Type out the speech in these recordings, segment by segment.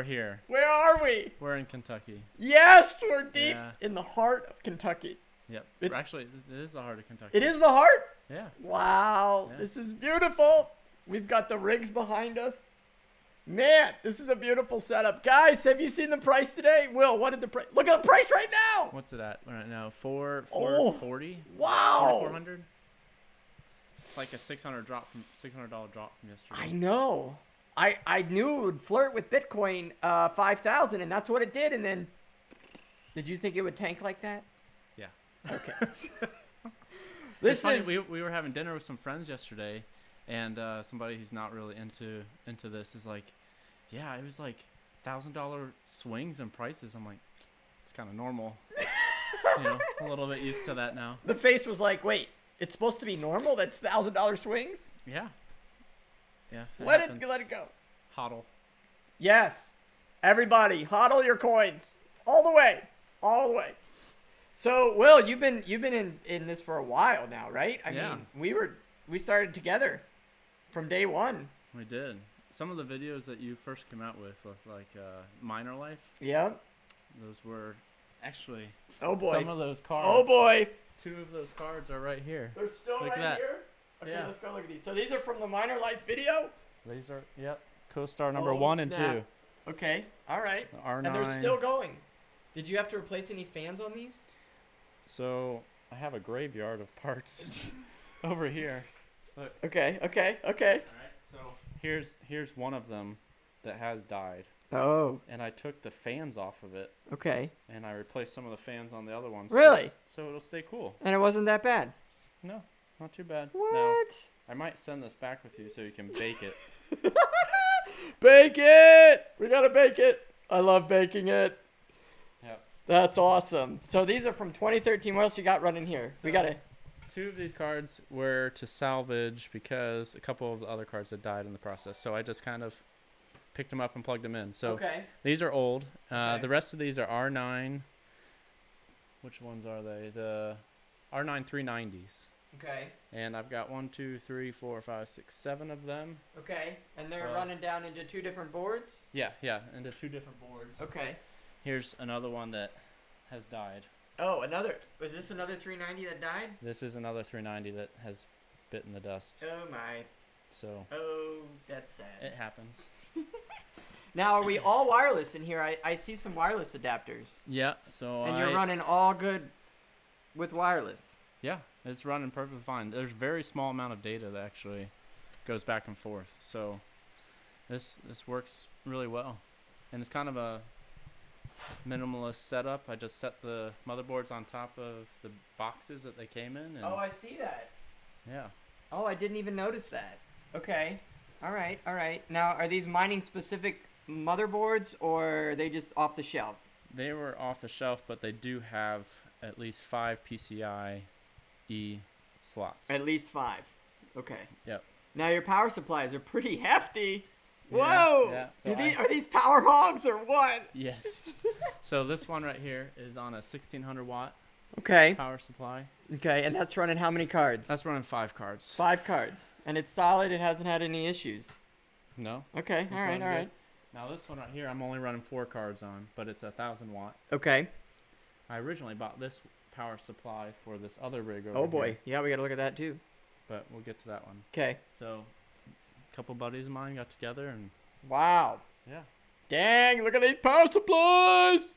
We're here. Where are we? We're in Kentucky. Yes, we're deep in the heart of Kentucky. Yep. Actually, it is the heart of Kentucky. It is the heart? Yeah. Wow. Yeah. This is beautiful. We've got the rigs behind us. Man, this is a beautiful setup. Guys, have you seen the price today? Will, what did the price? Look at the price right now. What's it at right now? 440. Wow. 400. It's like a $600 drop from yesterday. I know. I knew it would flirt with Bitcoin 5,000, and that's what it did. And then, did you think it would tank like that? Yeah. Okay. It's funny. We were having dinner with some friends yesterday, and somebody who's not really into this is like, yeah, it was like $1,000 swings in prices. I'm like, it's kind of normal. You know, a little bit used to that now. The face was like, wait, it's supposed to be normal? That's $1,000 swings? Yeah. Yeah. Let it go. HODL. Yes. Everybody, HODL your coins. All the way. All the way. So, Will, you've been in this for a while now, right? I mean, we started together from day one. We did. Some of the videos that you first came out with like Miner Life. Yeah. Those were actually. Oh boy. Some of those cards. Oh boy. 2 of those cards are right here. They're still look right here? Okay, let's go look at these. So these are from the Miner Life video? These are, yep. Co-star number 1 and 2. Okay. All right. The R9. And they're still going. Did you have to replace any fans on these? So I have a graveyard of parts over here. Look. Okay. All right. So here's one of them that has died. Oh. And I took the fans off of it. Okay. And I replaced some of the fans on the other ones. Really? So it'll stay cool. And it wasn't that bad? No, not too bad. What? Now, I might send this back with you so you can bake it. Bake it! We gotta bake it. I love baking it. Yep. That's awesome. So these are from 2013. What else you got running here? So we got 2 of these cards were to salvage because a couple of the other cards had died in the process. So I just kind of picked them up and plugged them in. So these are old. The rest of these are R9. Which ones are they? The R9 390s. Okay. And I've got 1, 2, 3, 4, 5, 6, 7 of them. Okay. And they're running down into 2 different boards? Yeah, into 2 different boards. Okay. Here's another one that has died. Oh, was this another 390 that died? This is another 390 that has bitten the dust. Oh my. So. Oh, that's sad. It happens. Now, are we all wireless in here? I see some wireless adapters. Yeah, so and you're running all good with wireless. Yeah, it's running perfectly fine. There's a very small amount of data that actually goes back and forth. So this works really well. And it's kind of a minimalist setup. I just set the motherboards on top of the boxes that they came in. And oh, I see that. Yeah. Oh, I didn't even notice that. Okay. All right. Now, are these mining specific motherboards or are they just off the shelf? They were off the shelf, but they do have at least 5 PCIe slots. At least 5. Okay. Yep. Now your power supplies are pretty hefty. Whoa! Yeah. So are these power hogs or what? Yes. So this one right here is on a 1600 watt power supply. Okay, and that's running how many cards? That's running 5 cards. 5 cards. And it's solid, it hasn't had any issues. No. Okay, all right. Now this one right here I'm only running 4 cards on, but it's 1000 watt. Okay. I originally bought this power supply for this other rig over here. Oh boy. Here, yeah, we gotta look at that too. but we'll get to that one. Okay. So a couple buddies of mine got together and wow. Yeah. Dang, look at these power supplies.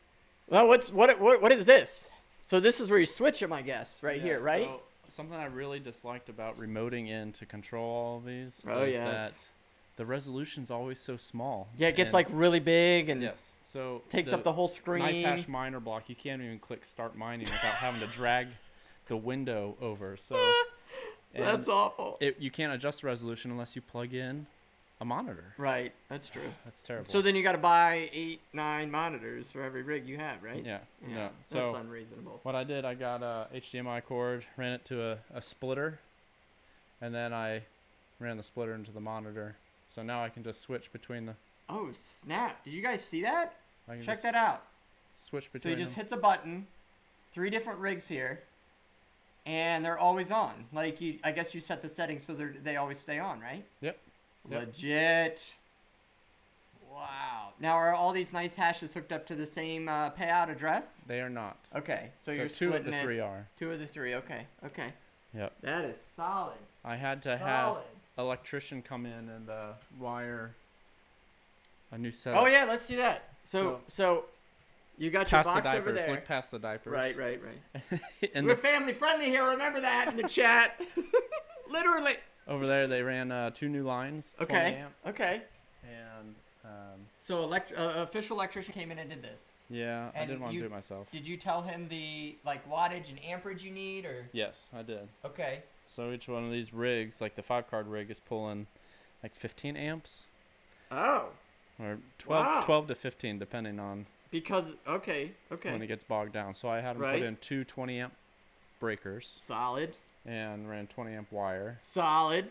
Well, what is this? So this is where you switch them, I guess, here, right? So something I really disliked about remoting in to control all of these is that the resolution's always so small. Yeah, it gets like really big and so takes up the whole screen. Nice hash miner block. You can't even click start mining without having to drag the window over. So that's awful. You can't adjust the resolution unless you plug in a monitor. Right, that's true. That's terrible. So then you got to buy 8, 9 monitors for every rig you have, right? Yeah. No. So that's unreasonable. What I did, I got a HDMI cord, ran it to a splitter, and then I ran the splitter into the monitor. So now I can just switch between the. Oh snap! Did you guys see that? Check that out. Switch between. So he just hits a button. 3 different rigs here, and they're always on. Like I guess you set the settings so they always stay on, right? Yep. Legit. Wow, Now, are all these nice hashes hooked up to the same payout address? They are not. Okay, so you're two of the splitting three it. are. 2 of the 3. Okay. Okay. Yep. That is solid. I had to have electrician come in and wire a new setup. Oh yeah, let's see that. So you got your box over there. Look past the diapers. Right. And we're family friendly here. Remember that in the chat. Literally. Over there, they ran 2 new lines. Okay. 20 amp, okay. And so official electrician came in and did this. Yeah, and I didn't want to do it myself. Did you tell him the wattage and amperage you need, or? Yes, I did. Okay. So each one of these rigs, like the 5-card rig, is pulling like 15 amps. Oh. Or 12 to 15, depending on. Because okay. When it gets bogged down, so I had them put in 2 20 amp breakers. Solid. And ran 20 amp wire. Solid.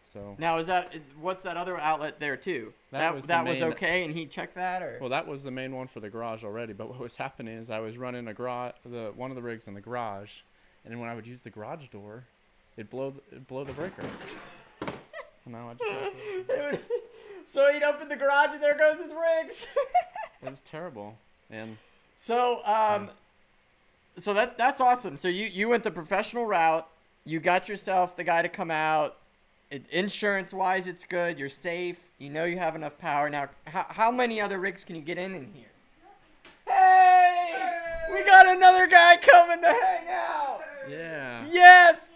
So now what's that other outlet there too? That was okay, and he checked that, or? Well, that was the main one for the garage already. But what was happening is I was running one of the rigs in the garage, and then when I would use the garage door, it'd blow the breaker. Now I just so he'd open the garage and there goes his rigs. It was terrible, and so so that's awesome. So you went the professional route. You got yourself the guy to come out. Insurance-wise, it's good. You're safe. You know you have enough power. Now, how many other rigs can you get in here? Hey! We got another guy coming to hang out. Yeah. Yes.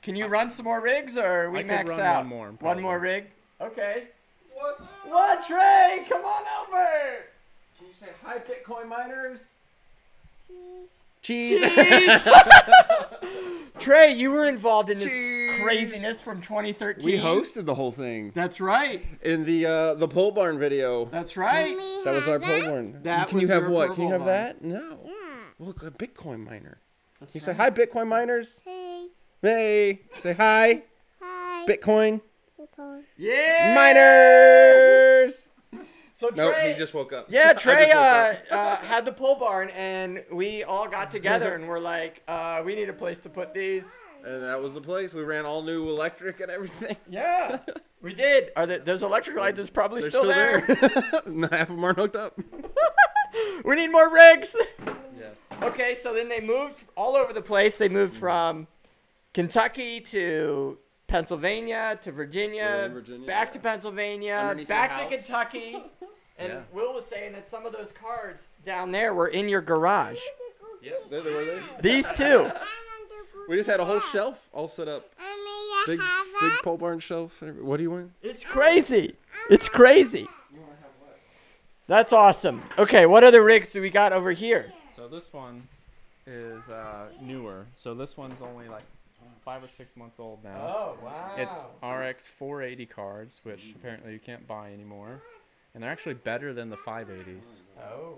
Can you run some more rigs, or are we maxed out? I could run one more. Probably. One more rig? Okay. What's up? What, Trey? Come on over. Can you say hi, Bitcoin miners? Cheese. Trey, you were involved in this craziness from 2013. We hosted the whole thing. That's right. In the pole barn video. That's right. That was our pole barn. Can you have what? Can you have that? No. Yeah. Look, a Bitcoin miner. Can you say hi, Bitcoin miners? Hey. Hey. Say hi. Hi. Bitcoin. Yeah. Miners. So Trey, nope, he just woke up. Yeah, Trey had the pole barn, and we all got together and we're like, we need a place to put these. And that was the place. We ran all new electric and everything. Yeah, we did. Those electric lights is probably They're still there. Half of them aren't hooked up. We need more rigs. Yes. Okay, so then they moved all over the place. They moved from Kentucky to Pennsylvania to Virginia, back to Pennsylvania, back to Kentucky. And Will was saying that some of those cards down there were in your garage. Yes, they were there. These two. We just had a whole shelf all set up. Big pole barn shelf. What do you want? It's crazy. It's crazy. That's awesome. Okay, what other rigs do we got over here? So this one is newer. So this one's only like 5 or 6 months old now. Oh, wow. It's RX 480 cards, which apparently you can't buy anymore. And they're actually better than the 580s. Oh.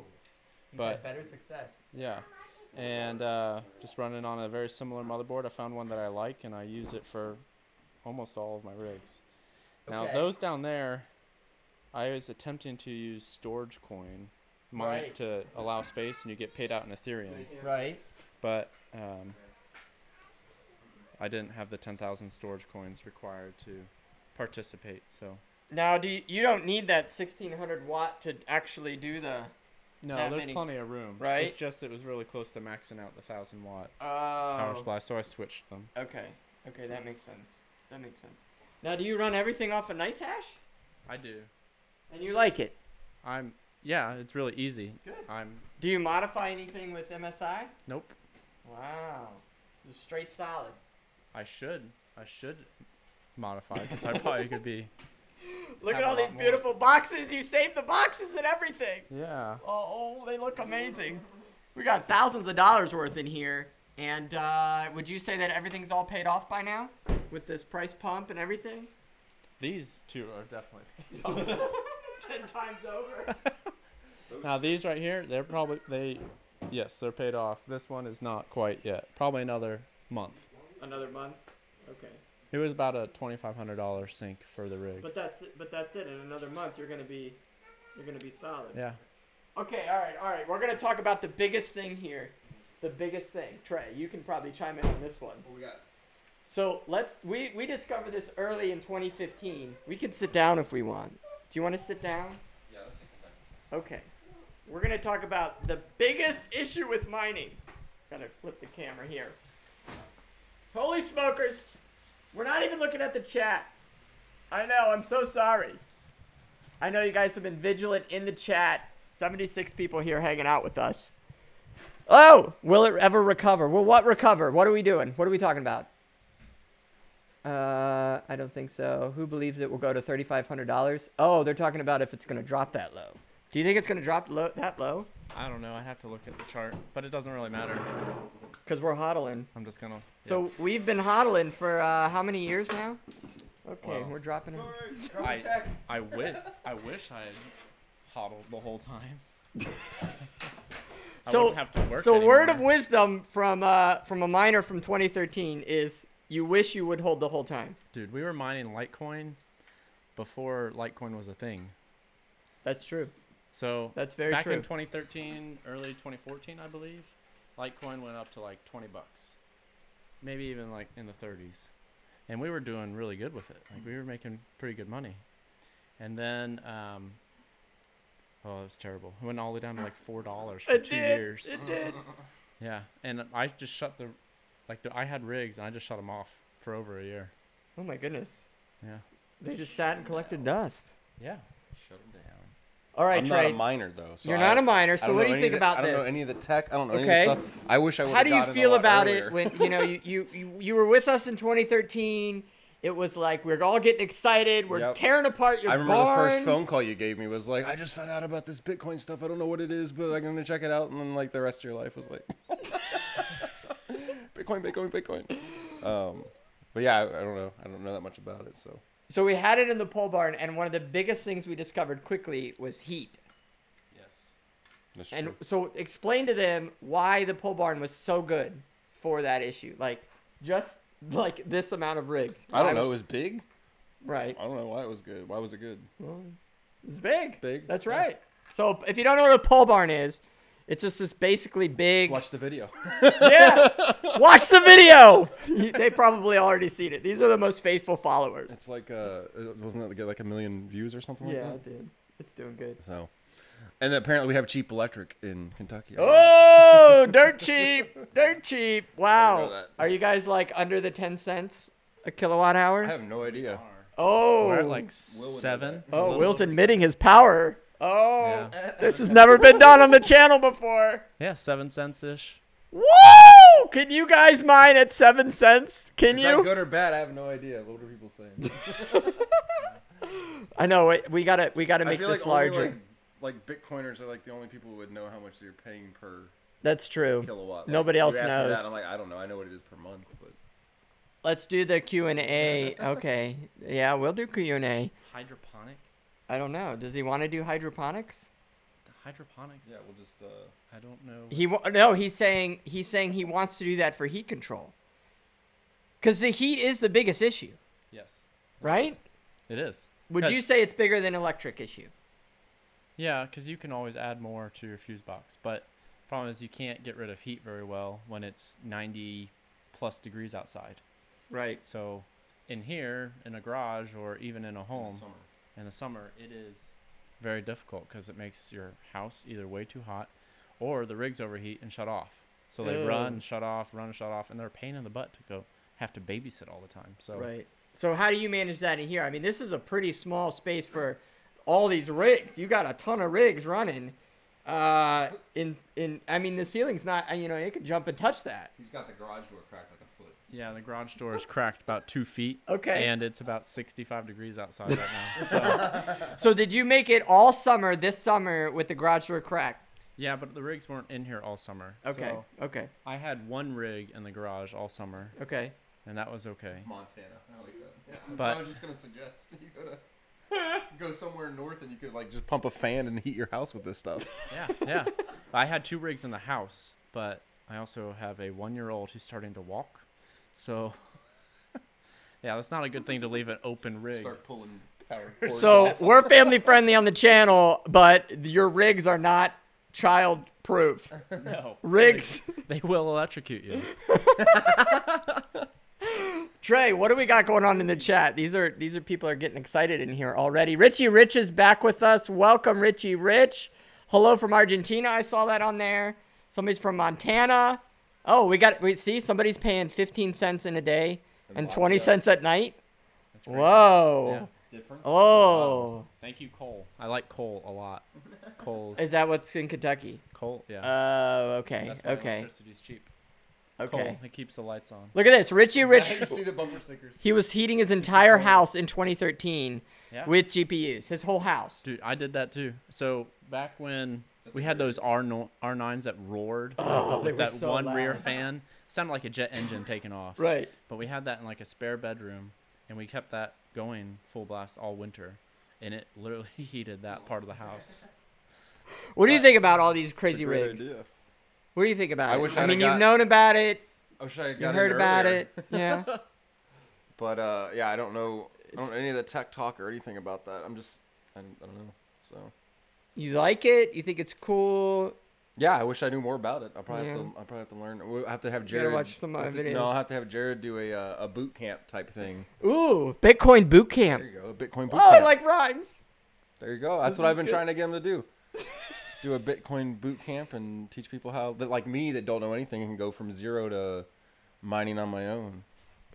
But better success. Yeah. And just running on a very similar motherboard. I found one that I like, and I use it for almost all of my rigs. Now, those down there, I was attempting to use storage coin to allow space, and you get paid out in Ethereum. Right. But I didn't have the 10,000 storage coins required to participate, so... Now, you don't need that 1600 watt to actually do the... No, there's plenty of room. Right? It's just it was really close to maxing out the 1000 watt power supply, so I switched them. Okay. Okay, that makes sense. That makes sense. Now, do you run everything off a nice hash? I do. And you like it? Yeah, it's really easy. Good. Do you modify anything with MSI? Nope. Wow. Just straight solid. I should modify because I probably could be... Look at all these beautiful boxes. You saved the boxes and everything. Yeah. Oh, they look amazing. We got thousands of dollars worth in here. And would you say that everything's all paid off by now? With this price pump and everything? These two are definitely paid off. 10 times over. Now these right here, they're paid off. This one is not quite yet. Probably another month. Another month? Okay. It was about a $2,500 sink for the rig. But that's it. In another month, you're gonna be solid. Yeah. Okay. All right. We're gonna talk about the biggest thing here. The biggest thing, Trey. You can probably chime in on this one. What we got? So we discovered this early in 2015. We can sit down if we want. Do you want to sit down? Yeah, that's Okay. We're going to talk about the biggest issue with mining. Gotta flip the camera here. Holy smokers. We're not even looking at the chat. I know, I'm so sorry. I know you guys have been vigilant in the chat. 76 people here hanging out with us. Oh, will it ever recover? Well, what recover? What are we doing? What are we talking about? I don't think so. Who believes it will go to $3,500? Oh, they're talking about if it's going to drop that low. Do you think it's going to drop that low? I don't know. I have to look at the chart, but it doesn't really matter. Because we're hodling. I'm just going to... So we've been hodling for how many years now? Okay, we're dropping it. I wish I had hodled the whole time. I wouldn't have to work anymore. Word of wisdom from a miner from 2013 is you wish you would hold the whole time. Dude, we were mining Litecoin before Litecoin was a thing. That's true. So that's very true. Back in 2013, early 2014, I believe, Litecoin went up to like $20, maybe even like in the 30s, and we were doing really good with it. Like we were making pretty good money, and then oh, it was terrible. It went all the way down to like $4 for 2 years. It did. Yeah, and I just shut I had rigs and I just shut them off for over a year. Oh my goodness. Yeah. They just sat and collected dust. Yeah. Shut them down. All right, Trey. I'm not a miner though. So you're not a miner, so what do you think about this? I don't know any of the tech. I don't know any of the stuff. I wish I would. How do you feel about it when you were with us in 2013? It was like we're all getting excited. We're tearing apart your barn. I remember the first phone call you gave me was like, I just found out about this Bitcoin stuff. I don't know what it is, but I'm going to check it out. And then like the rest of your life was like, Bitcoin. But yeah, I don't know. I don't know that much about it. So we had it in the pole barn, and one of the biggest things we discovered quickly was heat. Yes. That's and true. So explain to them why the pole barn was so good for that issue. Like just like this amount of rigs. I don't know. It was big. Right. I don't know why it was good. Why was it good? Well, it's big. Big. That's right. So if you don't know what a pole barn is, it's just this basically big. Watch the video. Yes. Watch the video. They probably already seen it. These are the most faithful followers. It's like wasn't it like 1 million views or something like that? Yeah, it did. It's doing good. So, and apparently we have cheap electric in Kentucky. Oh, dirt cheap. Dirt cheap. Wow. Are you guys like under the 10 cents a kilowatt hour? I have no idea. Oh. We're at like 7. Oh, Will's admitting his power. Oh, yeah. This has never been done on the channel before. Yeah, 7 cents-ish. Woo! Can you guys mine at 7 cents? Can you? Is that good or bad? I have no idea. What are people saying? I know. We gotta make this larger. Like Bitcoiners are like the only people who would know how much they're paying per. That's true. Kilowatt. Nobody else knows. That, I'm like, I don't know. I know what it is per month, but. Let's do the Q&A. Okay. Yeah, we'll do Q&A. Hydroponic? I don't know. Does he want to do hydroponics? The hydroponics? Yeah, we'll just. I don't know. No, he's saying he wants to do that for heat control. Because the heat is the biggest issue. Yes. Right? It is. Would you say it's bigger than electric issue? Yeah, because you can always add more to your fuse box. But the problem is you can't get rid of heat very well when it's 90+ degrees outside. Right. So in here, in a garage, or even in a home, in the summer, it is very difficult because it makes your house either way too hot or the rigs overheat and shut off. So they run and shut off, and they're a pain in the butt to have to babysit all the time. So right. So how do you manage that in here? I mean, this is a pretty small space for all these rigs. You got a ton of rigs running. I mean, the ceiling's not. You could jump and touch that. He's got the garage door cracked like a foot. Yeah, the garage door is cracked about 2 feet. Okay. And it's about 65 degrees outside right now. So did you make it all summer this summer with the garage door cracked? Yeah, but the rigs weren't in here all summer. Okay. So okay. I had one rig in the garage all summer. Okay. And that was okay. Montana. I like that. Yeah, but I was just gonna suggest you go somewhere north and you could like just pump a fan and heat your house with this stuff. Yeah. I had 2 rigs in the house, but I also have a 1-year-old who's starting to walk. So, yeah, that's not a good thing to leave an open rig. Start pulling power cords off. We're family friendly on the channel, but your rigs are not child proof. No. Rigs. They will electrocute you. Trey, what do we got going on in the chat? These are people are getting excited in here already. Richie Rich is back with us. Welcome, Richie Rich. Hello from Argentina. I saw that on there. Somebody's from Montana. Oh, we see somebody's paying 15 cents in a day and 20 cents at night. That's whoa. Yeah. Difference. Oh. Wow. Thank you, Cole. I like Cole a lot. Cole's. Is that what's in Kentucky? Cole, yeah. Oh, okay. That's why electricity's cheap. Okay. Cole, it keeps the lights on. Look at this. Richie Rich. See the bumper stickers. He was heating his entire house in 2013 with GPUs. His whole house. Dude, I did that too. So back when we had those R9s that roared with that so one rear fan, it sounded like a jet engine taking off. Right. But we had that in like a spare bedroom, and we kept that going full blast all winter, and it literally heated that part of the house. What do you think about all these crazy rigs? Idea. What do you think about it? I mean, you've known about it. I wish I had you heard about it. Yeah. But yeah, I don't know. I don't know any of the tech talk or anything about that. I don't know. So. You like it? You think it's cool? Yeah, I wish I knew more about it. I'll probably have to learn. We'll have to have Jared. You gotta watch some videos. No, I'll have to have Jared do a boot camp type thing. Ooh, Bitcoin boot camp. There you go, a Bitcoin boot camp. Oh, I like rhymes. There you go. That's what I've been trying to get him to do. Do a Bitcoin boot camp and teach people how, that like me that don't know anything, can go from zero to mining on my own.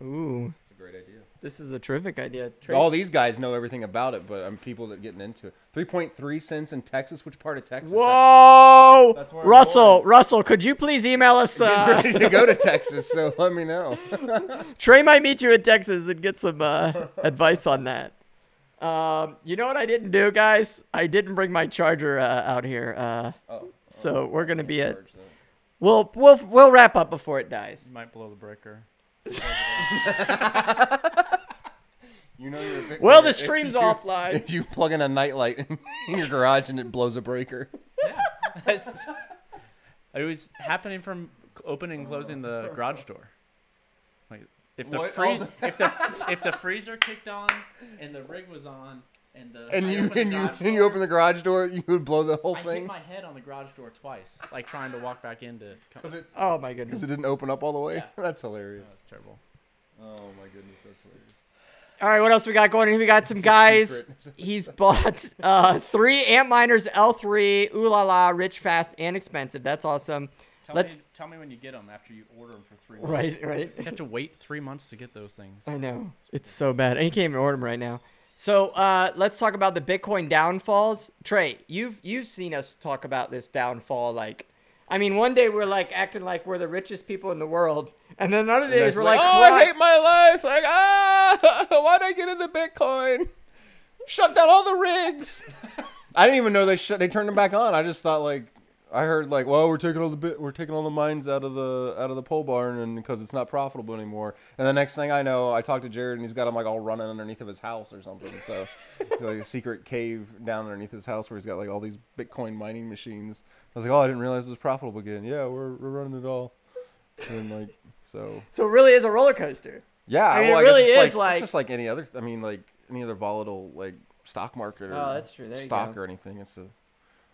Ooh, it's a great idea. This is a terrific idea. All these guys know everything about it, but I'm people that are getting into it. 3.3 cents in Texas. Which part of Texas? Whoa, that's where Russell, could you please email us? I'm ready to go to Texas, so let me know. Trey might meet you in Texas and get some advice on that. You know what I didn't do, guys? I didn't bring my charger out here. So we're gonna be at. We'll wrap up before it dies. You might blow the breaker. You know you're a Bitcoin. Well, the stream's offline. If you plug in a nightlight in your garage and it blows a breaker. Yeah. It was happening from opening and closing the garage door. Like if the freezer kicked on and the rig was on and you open the garage door, you would blow the whole thing. I hit my head on the garage door twice, like trying to walk back into. Oh my goodness! Because it didn't open up all the way. Yeah. That's hilarious. That's terrible. Oh my goodness, that's hilarious. All right, what else we got going on? We got some guys. He's bought 3 amp miners, L3, ooh la la, rich, fast, and expensive. That's awesome. Tell me when you get them after you order them for 3 months. Right. You have to wait 3 months to get those things. I know. It's so bad. And you can't even order them right now. So let's talk about the Bitcoin downfalls. Trey, you've seen us talk about this downfall. Like, I mean, one day we're like acting like we're the richest people in the world, and then other days we're like, oh, I hate my life. Like, why'd I get into Bitcoin? Shut down all the rigs. I didn't even know they turned them back on. I just thought like. I heard like, well, we're taking all the mines out of the pole barn, and because it's not profitable anymore. And the next thing I know, I talked to Jared, and he's got them like all running underneath of his house or something. So, like a secret cave down underneath his house where he's got like all these Bitcoin mining machines. I was like, oh, I didn't realize it was profitable again. Yeah, we're running it all. And like so. So it really is a roller coaster. Yeah, I mean, it really is like it's just like any other. I mean, like any other volatile like stock market or that's true. There stock or anything.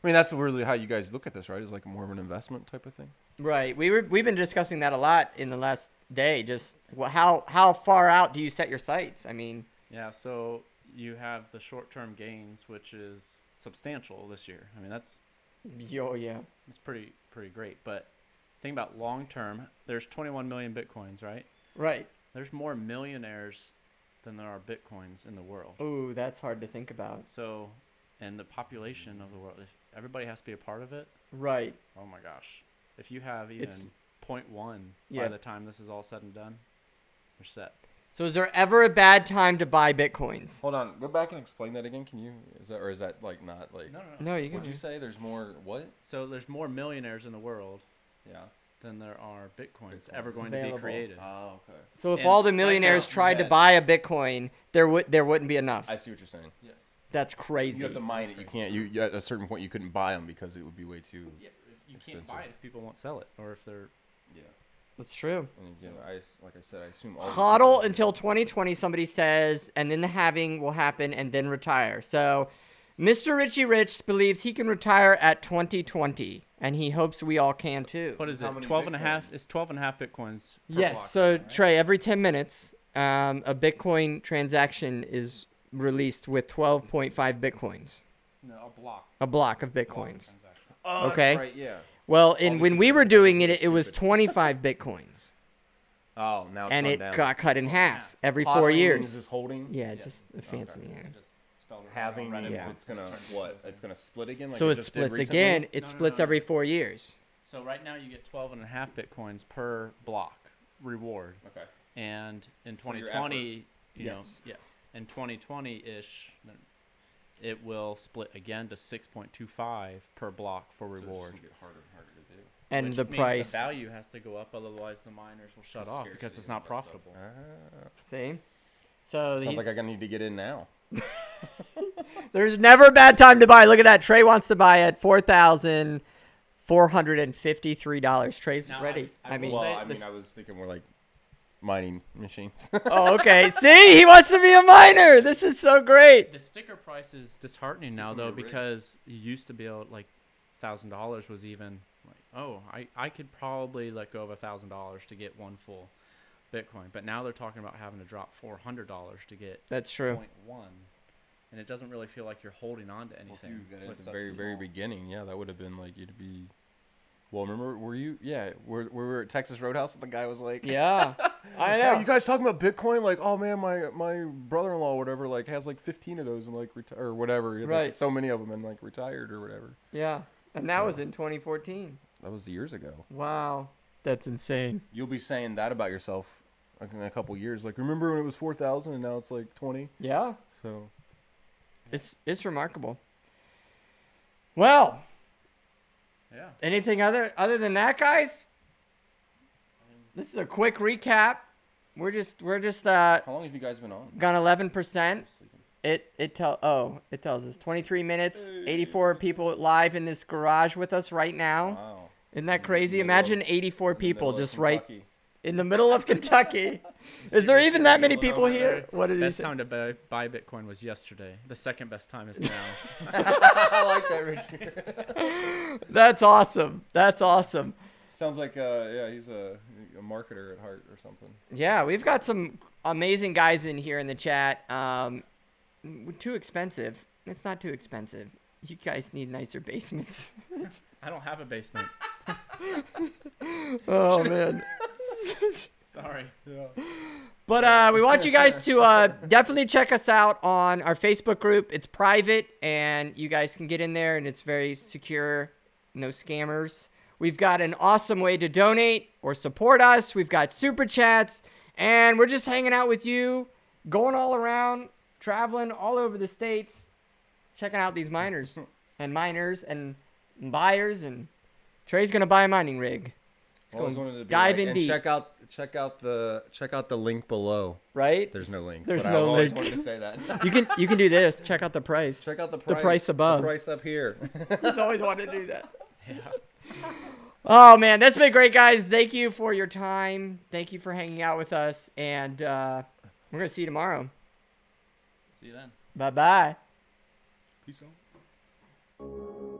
I mean, that's really how you guys look at this, right? It's like more of an investment type of thing. Right. We've been discussing that a lot in the last day. Just how far out do you set your sights? I mean. Yeah. So you have the short-term gains, which is substantial this year. I mean, that's. Yeah. It's pretty great. But think about long-term. There's 21 million Bitcoins, right? Right. There's more millionaires than there are Bitcoins in the world. Ooh, that's hard to think about. So. And the population of the world, if everybody has to be a part of it. Right. Oh my gosh. If you have even 0.1 by the time this is all said and done, you're set. So is there ever a bad time to buy Bitcoins? Hold on. Go back and explain that again. Can you? Is that like not like? No, you can. What'd you say? There's more what? So there's more millionaires in the world. Yeah. Than there are Bitcoins ever going to be created. Oh, okay. So if all the millionaires tried to buy a Bitcoin, there wouldn't be enough. I see what you're saying. Yes. That's crazy. You have to mine it. You can't. You at a certain point you couldn't buy them because it would be way too. Yeah, you can't buy it if people won't sell it, or if they're. Yeah. That's true. And again, like I said, I assume all. HODL until 2020. Somebody says, and then the halving will happen, and then retire. So, Mr. Richie Rich believes he can retire at 2020, and he hopes we all can too. What is it? 12 and a half. It's 12 and a half Bitcoins. Yes. Block, So right? Trey, every 10 minutes, a Bitcoin transaction is released with 12.5 Bitcoins. No, a block. A block of Bitcoins. Oh, okay. That's right. Yeah. Well, when we were doing it, it was 25 Bitcoins. Oh, now it's and it down. got cut in half every 4 HODLing years. Is just holding. Yeah, just a fancy name. Having means Yeah. it's gonna what? It's gonna split again. Like So it just did splits recently? again. It splits every 4 years. So right now you get 12.5 Bitcoins per block reward. Okay. And in For your 2020, you know, Yes. yeah, in 2020-ish, it will split again to 6.25 per block for So it's reward. just gonna get harder and harder to do. And Which the means price. the value has to go up, otherwise the miners will shut off because Scarcity it's and not all that stuff. profitable. See? So Sounds like I need to get in now. there's never a bad time to buy. Look at that. Trey wants to buy at $4,453. Trey's Now, ready. I mean, will Well, say I mean, this- I was thinking more like mining machines. oh, okay. See, he wants to be a miner. This is so great. The sticker price is disheartening now, some though, of the rigs. because you used to be able, like, $1,000 was even like, oh, I could probably let go of $1,000 to get one full Bitcoin. But now they're talking about having to drop $400 to get That's true. 0.1. And it doesn't really feel like you're holding on to anything. At with the very small. beginning, yeah, that would have been like you'd be. Well, remember, were you? Yeah, we were at Texas Roadhouse, and the guy was like, Yeah. I know. "Hey, you guys talking about Bitcoin? Like, oh man, my brother-in-law or whatever like has like 15 of those and like or whatever, he had, like, Right. so many of them and like retired or whatever." Yeah. And that was in 2014. That was years ago. Wow. That's insane. You'll be saying that about yourself like, in a couple years. Like, remember when it was 4,000 and now it's like 20? Yeah. So It's remarkable. Well, Yeah. anything other than that, guys? This is a quick recap. We're just how long have you guys been on? gone 11%. It tells us 23 minutes, 84 people live in this garage with us right now. Wow. Isn't that crazy? In the middle Imagine 84 people Middle of just right Kentucky. in the middle of Kentucky. Is there even that many people here? What did he Best say? time to buy Bitcoin was yesterday. The second best time is now. I like that, Richard. That's awesome. That's awesome. Sounds like yeah, he's a marketer at heart or something. Yeah, we've got some amazing guys in here in the chat. Too expensive. It's not too expensive. You guys need nicer basements. I don't have a basement. Oh man. Sorry. Yeah. But we want you guys to definitely check us out on our Facebook group. It's private, and you guys can get in there, and it's very secure. No scammers. We've got an awesome way to donate or support us. We've got super chats, and we're just hanging out with you, going all around, traveling all over the states, checking out these miners and buyers, and Trey's gonna buy a mining rig. Always wanted to be dive like, in and deep. check out the link below. Right? There's no link. There's but no I always link. wanted to say that. You can do this. Check out the price. Check out the price above. The price up here. He's always wanted to do that. Yeah. Oh man, that's been great, guys. Thank you for your time. Thank you for hanging out with us, and we're gonna see you tomorrow. See you then. Bye bye. Peace out.